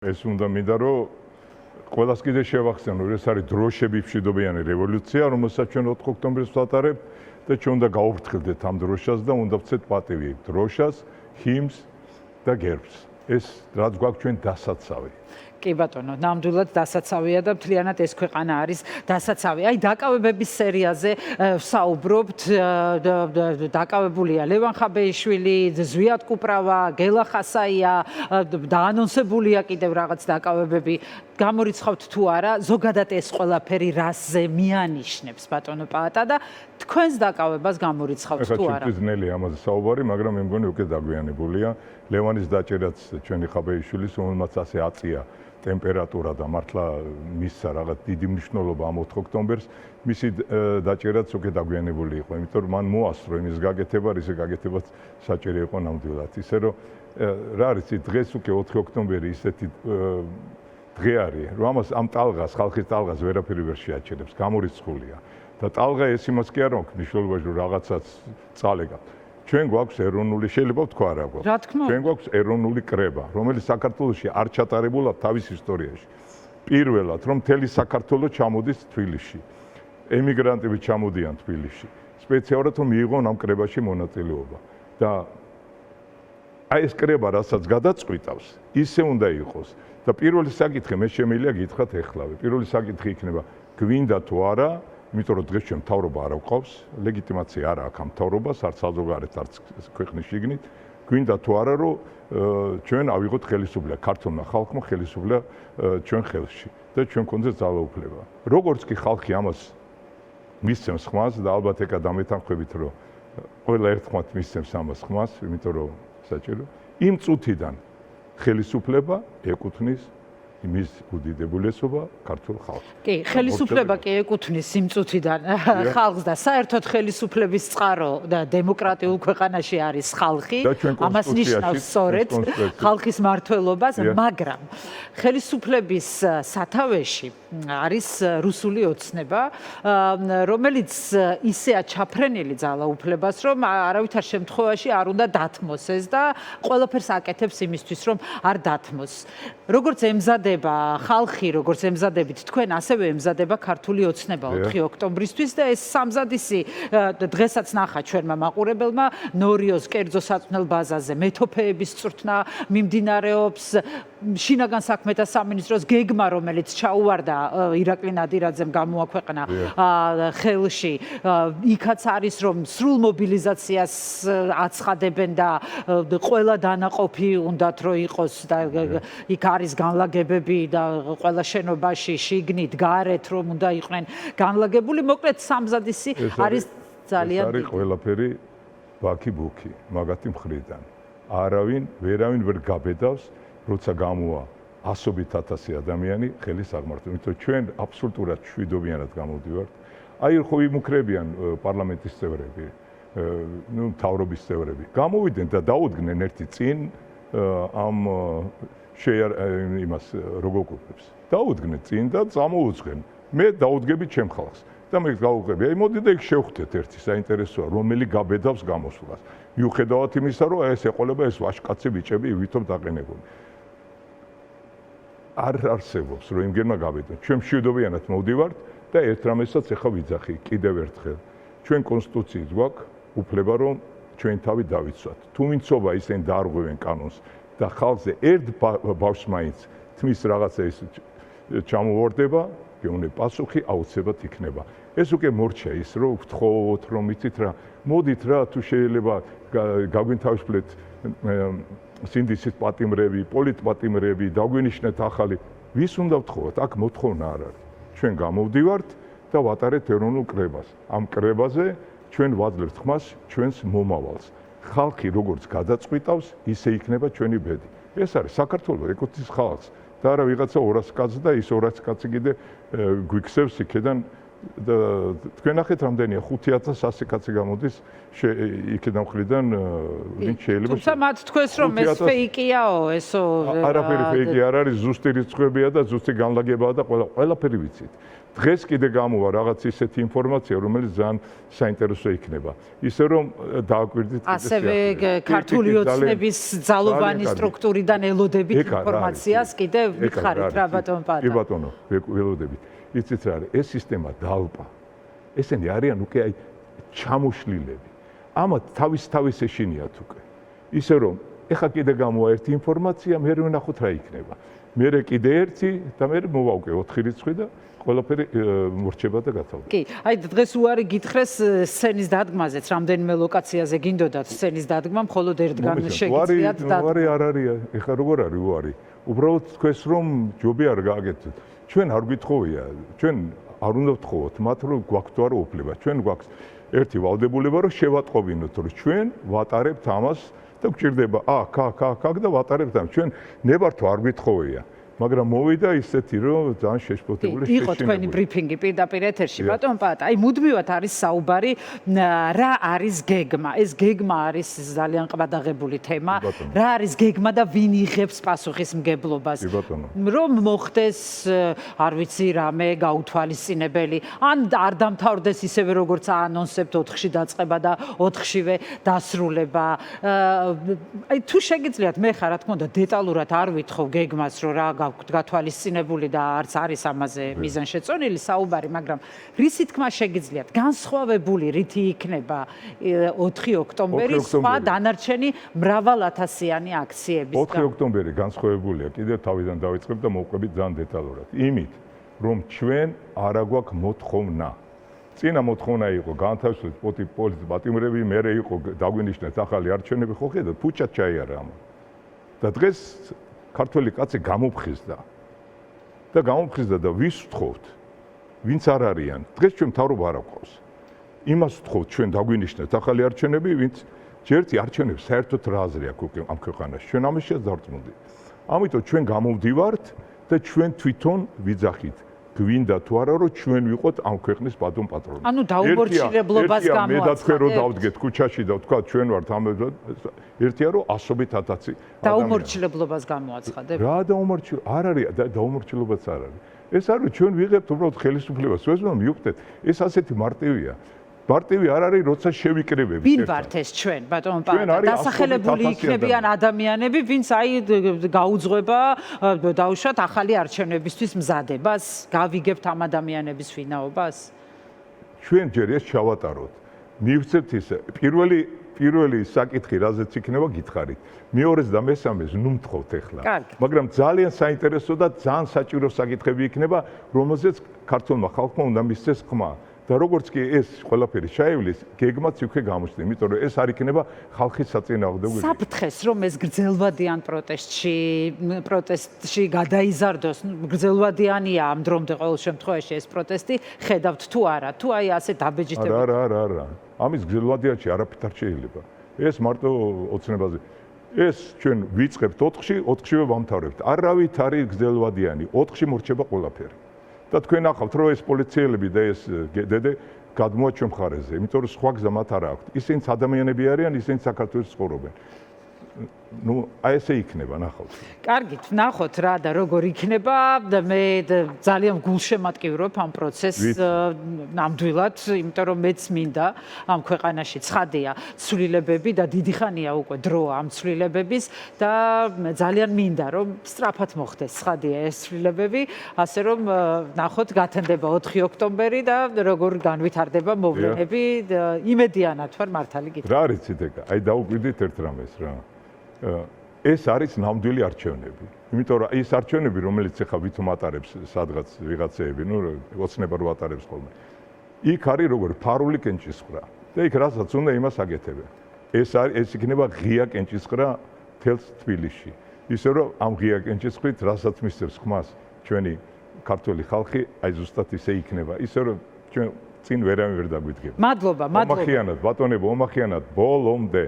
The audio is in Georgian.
ეს უნდა მინდა რომ ყველას კიდე შევახსენო, ეს არის დროშები მშვიდობიანი რევოლუცია, რომელსაც ჩვენ 4 ოქტომბერს ვატარებთ და ჩვენ უნდა გავუფრთხილდეთ ამ დროშას და უნდა ვცეთ პატივი დროშას, ჰიმნს და გერბს. ეს რაც გვაქვს ჩვენ დასაცავი. კი ბატონო, ნამდვილად დასაცავია და მთლიანად ეს ქვეყანა არის დასაცავი. აი დაკავებების სერიაზე საუბრობთ, დაკავებულია ლევან ხაბეიშვილი, ზვიად კუპრავა, გელა ხასაია, დაანონსებულია კიდევ რაღაც დაკავებები. გამორიცხავთ თუ არა, ზოგადად ეს ყველაფერი რასზე მიანიშნებს ბატონო პაატა და თქვენს დაკავებას გამორიცხავთ თუ არა? ახლა ძნელი ამაზე საუბარი, მაგრამ მე მგონი უკვე დაგვიანებულია. ლევანის დაჭერაც ჩვენი ხაბეიშვილის, რომელმაც ასე აწია ტემპერატურა და მართლა მისცა რაღაც დიდი მნიშვნელობა ამ 4 ოქტომბერს, მისი დაჭერაც უკვე დაგვიანებული იყო, იმიტომ რომ მან მოასწრო იმის გაკეთება, რის გაკეთებაც საჭირო იყო ნამდვილად. ისე რომ რა არის დღეს უკვე 4 ოქტომბერი ისეთი დღე არის, რომ ამას ამ ტალღას, ხალხის ტალღას ვერაფერი ვერ შეაჩერებს, გამორიცხულია. და ტალღა ეს იმას კი არ აქვს მნიშვნელობაში, რომ რაღაცას წალეგავთ. ჩვენ გვაქვს ეროვნული, შეიძლება ვთქვა რა გვაქვს. ჩვენ გვაქვს ეროვნული კრება, რომელიც საქართველოში არ ჩატარებულა თავის ისტორიაში. პირველად, რომ მთელი საქართველო ჩამოდის თბილისში. ემიგრანტები ჩამოდიან თბილისში. სპეციალურად რომ მიიღონ ამ კრებაში მონაწილეობა. და აი ეს კრება, რასაც გადაწყვიტავს, ისე უნდა იყოს. და პირველი საკითხი მე შემიძლია გითხრათ ეხლავე. პირველი საკითხი იქნება, გვინდა თუ არა, იმიტომ რომ დღეს ჩვენ მთავრობა არ აქვს, ლეგიტიმაცია არ აქვს ამ მთავრობას, არც საზოგადოებრივ, არც ქვეყნის შიგნით. გვინდა თუ არა, რომ ჩვენ ავიღოთ ხელისუფლება, ქართულმა ხალხმა ხელისუფლება ჩვენ ხელში და ჩვენ გქონდეს ძალაუფლება. როგორც კი ხალხი ამას მისცემს ხმას და ალბათ ეკა დამეთანხმებით, რომ ყველა ერთხმად მისცემს ამას ხმას, იმიტომ რომ საჭირო, იმ წუთიდან ხელისუფლება ეკუთვნის იმის უდიდებულესობა ქართულ ხალხს. კი, ხელისუფლება კი ეკუთვნის იმ წუთიდან ხალხს და საერთოდ ხელისუფლების წყარო და დემოკრატიულ ქვეყანაში არის ხალხი. ამას ნიშნავს სწორედ ხალხის მმართველობას, მაგრამ ხელისუფლების სათავეში არის რუსული ოცნება, რომელიც ისეა ჩაფრენილი ძალაუფლებას, რომ არავითარ შემთხვევაში არ უნდა დათმოს ეს და ყველაფერს აკეთებს იმისთვის, რომ არ დათმოს. როგორც ემზადება ხალხი, როგორც ემზადებით თქვენ, ასევე ემზადება ქართული ოცნება 4 ოქტომბრისთვის და ეს სამზადისი დღესაც ნახა ჩვენმა მაყურებელმა ნორიოს კერძო საწვნელ ბაზაზე მეთოფეების წვრთნა მიმდინარეობს, შინაგან საქმეთა სამინისტროს გეგმა, რომელიც ჩაუვარდა ირაკლი ნადირაძემ გამოაქვეყნა ხელში, იქაც არის რომ სრულ მობილიზაციას აცხადებენ და ყველა დანაყოფი უნდათ რომ იყოს და იქ არის განლაგებები და ყველა შენობაში შიგნით გარეთ რომ უნდა იყვნენ განლაგებული, მოკლედ სამზადისი არის ძალიან დიდი. ეს არის ყველაფერი ბაქი-ბუქი მაგათი მხრიდან. ვერავინ ვერ გაბედავს, როცა გამოვა ასობით ათასი ადამიანი ხელის აღმართვით. იმიტომ ჩვენ აბსოლუტურად მშვიდობიანად გამოვდივართ. აი ხო იმუქრებიან პარლამენტის წევრები, მთავრობის წევრები. გამოვიდნენ და დაუდგნენ ერთი წინ ამ იმას როგორ გვყურებს. დაუდგნენ წინ და წამოუძღენ. მე დაუდგები ჩემ ხალხს. და მე გავუღები. აი მოდი და იქ შევხვდეთ ერთი საინტერესოა, რომელი გაბედავს გამოსვლას. მიუხედავად იმისა, რომ ეს ეყოლება ეს ვაშკაცი ბიჭები ვითომ დაყენებული. არ არსებობს, რომ იმგერმა გაბედონ. ჩვენ მშვიდობიანად მოვდივართ და ერთ რამესაც ახლა ვიძახი კიდევ ერთხელ. ჩვენ კონსტიტუციით გვაქვს უფლება, რომ ჩვენ თავი დავიცვათ. თუ ვინცობა ისინი დაარღვევენ კანონს და ხალხზე ერთ ბავშვს მაინც თმის რაღაცა ის ჩამოვარდება, გეუნე პასუხი აუცილებლად იქნება. ეს უკვე მორჩა ის, რომ ვთხოვოთ, რომ იცით რა, მოდით რა, თუ შეიძლება გაგვინთავისუფლეთ სინდისის პატიმრები, პოლიტპატიმრები, დაგვინიშნეთ ახალი, ვის უნდა ვთხოვოთ? აქ მოთხოვნა არ არის. ჩვენ გამოვდივართ და ვატარებთ ეროვნულ კრებას. ამ კრებაზე ჩვენ ვაძლევთ ხმას ჩვენს მომავალს. ხალხი როგორც გადაწყვიტავს, ისე იქნება ჩვენი ბედი. ეს არის საქართველოს ეკუთვნის ხალხს და არა ვიღაცა 200 კაცს და ის 200 კაცი კიდე გვიქცევს იქედან და თქვენ ნახეთ რამდენია 5100 კაცი გამოდის იქიდან მხრიდან ვინ შეიძლება თუმცა მათ თქვენს რომ ეს ფეიკიაო ესო არაფერი ფეიკი არ არის ზუსტი რიცხვებია და ზუსტი განლაგებაა და ყველაფერი ვიცით დღეს კიდე გამოვა რაღაც ისეთი ინფორმაცია რომელიც ძალიან საინტერესო იქნება ისე რომ დააკვირდით ასევე ქართული ოცნების ძალოვანი სტრუქტურიდან ელოდებით ინფორმაციას კიდე ვიხარით რა ბატონო პატა კი ბატონო ველოდებით იცით რა არის ეს სისტემა დალპა ესენი არიან უკვე აი ჩამოშლილები ამათ თავის ეშინიათ უკვე ისე რომ ეხა კიდე გამოვა ერთი ინფორმაცია მე ვნახოთ რა იქნება მე კიდე ერთი და მე მოვავკე 4 რიცხვი და ყველაფერი მორჩება და გათავდა. კი, აი დღეს უარი გითხრეს სცენის დადგმაზეც, რამდენიმე ლოკაციაზე გინდოდათ სცენის დადგმა, მხოლოდ ერთგან შეგიძლიათ და უარი არ არის, ეხლა როგორ არის უარი? უბრალოდ თქვენს რომ ჯობი არ გააკეთეთ. ჩვენ არ გითხოვია, ჩვენ არ უნდა ვთხოვოთ მათ რომ გვაქვს თუ არა უფლება. ჩვენ გვაქვს ერთი ვალდებულება რომ შევატყობინოთ რომ ჩვენ ვატარებთ ამას და გვჭირდება აქ და ვატარებთ ამ. ჩვენ ნებართვა არ გითხოვია. მაგრამ მოვიდა ისეთი რომ ძალიან შეშფოთებული შეშინებული. იყო თქვენი ბრიფინგი პირდაპირ ეთერში, ბატონ პატა. აი მუდმივად არის საუბარი რა არის გეგმა. ეს გეგმა არის ძალიან ყვადაღებული თემა. რა არის გეგმა და ვინ იღებს პასუხისმგებლობას? რომ მოხდეს, არ ვიცი, რამე გაუთვალისწინებელი, ან არ დამთავრდეს ისევე როგორც აანონსებთ 4-ში დაწყება და 4-შივე დასრულება. აი თუ შეგიძლიათ მე ხარ რა თქმა უნდა დეტალურად არ ვითხოვ გეგმას რომ რა გათვალისწინებული და არც არის ამაზე მიზანშეწონილი საუბარი, მაგრამ რისი თქმა შეგიძლიათ განსხვავებული რითი იქნება 4 ოქტომბერი სხვა დანარჩენი მრავალათასიანი აქციების 4 ოქტომბერი განსხვავებულია კიდევ თავიდან დავიწყებ და მოვყვებით ძალიან დეტალურად იმით რომ ჩვენ არა გვაქვს მოთხოვნა წინა მოთხოვნა იყო განთავისუფლეთ პოლიტიკოს პატიმრები მე იყო დაგვინიშნეთ ახალი არჩევნები ხო ხედავთ ფუჭად ჩაიარა ამ და დღეს ქართველი კაცი გამოფხიზდა და ვის ვთხოვთ ვინც არ არიან დღეს ჩვენ მთავრობა არ აქვს იმას ვთხოვთ ჩვენ დაგვინიშნეთ ახალი არჩევნები ვინც ჯერთი არჩევნებს საერთოდ რა აზრი აქვს უკვე ამ ქვეყანაში ჩვენ ამაშია დავწმუნდი ამიტომ ჩვენ გამოვდივართ და ჩვენ თვითონ ვიძახით გვინდა თუ არა რომ ჩვენ ვიყოთ ამ ქვეყნის ბატონ პატრონი. ანუ დაუმორჩილებლობას გამოაცხადეთ. მე და თქვენ რომ დავდგეთ ქუჩაში და ვთქვა ჩვენ ვართ ამ ერთია რომ ასობით ათასი ადამიანი. დაუმორჩილებლობას გამოაცხადეთ. რა დაუმორჩილ არ არის დაუმორჩილებაც არ არის. ეს არის ჩვენ ვიღებთ უბრალოდ ხელისუფლებას. ვესმო მივხვდეთ ეს ასეთი მარტივია. მარტივი არ არის როცა შევიკრიბებით. ვინ ვართ ეს ჩვენ ბატონ პატა? დასახელებული იქნებიან ადამიანები, ვინც აი გაუძღვება დაუშვათ ახალი არჩევნებისთვის მზადებას, გავიგებთ ამ ადამიანების ვინაობას? ჩვენ ჯერ ეს ჩავატაროთ. მივცეთ ისე პირველი საკითხი რაზეც იქნება გითხარით. მეორეს და მესამეს ნუ მთხოვთ ახლა. მაგრამ ძალიან საინტერესო და ძალიან საჭირო საკითხები იქნება, რომელზეც ქართულმა ხალხმა უნდა მისცეს ხმა. და როგორც კი ეს ყველაფერი შეივლის, გეგმაც უკვე გამოჩნდა, იმიტომ რომ ეს არ იქნება ხალხის საწინააღმდეგო. საფრთხეს რომ ეს გრძელვადიან პროტესტში გადაიზარდოს, გრძელვადიანია ამ დრომდე ყოველ შემთხვევაში ეს პროტესტი, ხედავთ თუ არა, თუ აი ასე დაბეჭდებით. არა. ამის გრძელვადიანში არაფერი არ შეიძლება. ეს მარტო ოცნებაზე. ეს ჩვენ ვიწყებთ 4-ში, 4-შივე ვამთავრებთ. არავით არის გრძელვადიანი, 4-ში მორჩება ყველაფერი. და თქვენ ახავთ რომ ეს პოლიციელები და ეს დედე გადმოა ჩვენ მხარეზე, იმიტომ რომ სხვა გზა მათ არ აქვს. ისინიც ადამიანები არიან, ისინიც საქართველოს ცხოვრობენ. ნუ აი ესე იქნება, ნახავთ. კარგით, ნახოთ რა და როგორ იქნება და მე ძალიან გულშემატკივრობ ამ პროცესს ნამდვილად, იმიტომ რომ მეც მინდა ამ ქვეყანაში ცხადია ცვლილებები და დიდი ხანია უკვე დრო ამ ცვლილებების და ძალიან მინდა რომ სწრაფად მოხდეს ცხადია ეს ცვლილებები, ასე რომ ნახოთ გათენდება 4 ოქტომბერი და როგორ განვითარდება მოვლენები, იმედიანად ვარ მართალი გითხრათ. რა არის ციტეკა? აი დაუკვირდით ერთ რამეს რა. ეს არის ნამდვილი არჩევნები. იმიტომ რომ ის არჩევნები, რომელიც ახლა ვითომ ატარებს სადღაც ვიღაცეები, ნუ ოცნება რო ატარებს ხოლმე. იქ არის როგორ ფარული კენჭისყრა და იქ რასაც უნდა იმას აკეთებენ. ეს იქნება ღია კენჭისყრა თელს თბილისში. ისე რომ ამ ღია კენჭისყრით რასაც მისცემს ხმას ჩვენი ქართული ხალხი, აი ზუსტად ისე იქნება. ისე რომ ჩვენ წინ ვერავინ ვერ დაგვიდგება. მადლობა. ომახიანად, ბატონებო, ომახიანად ბოლომდე.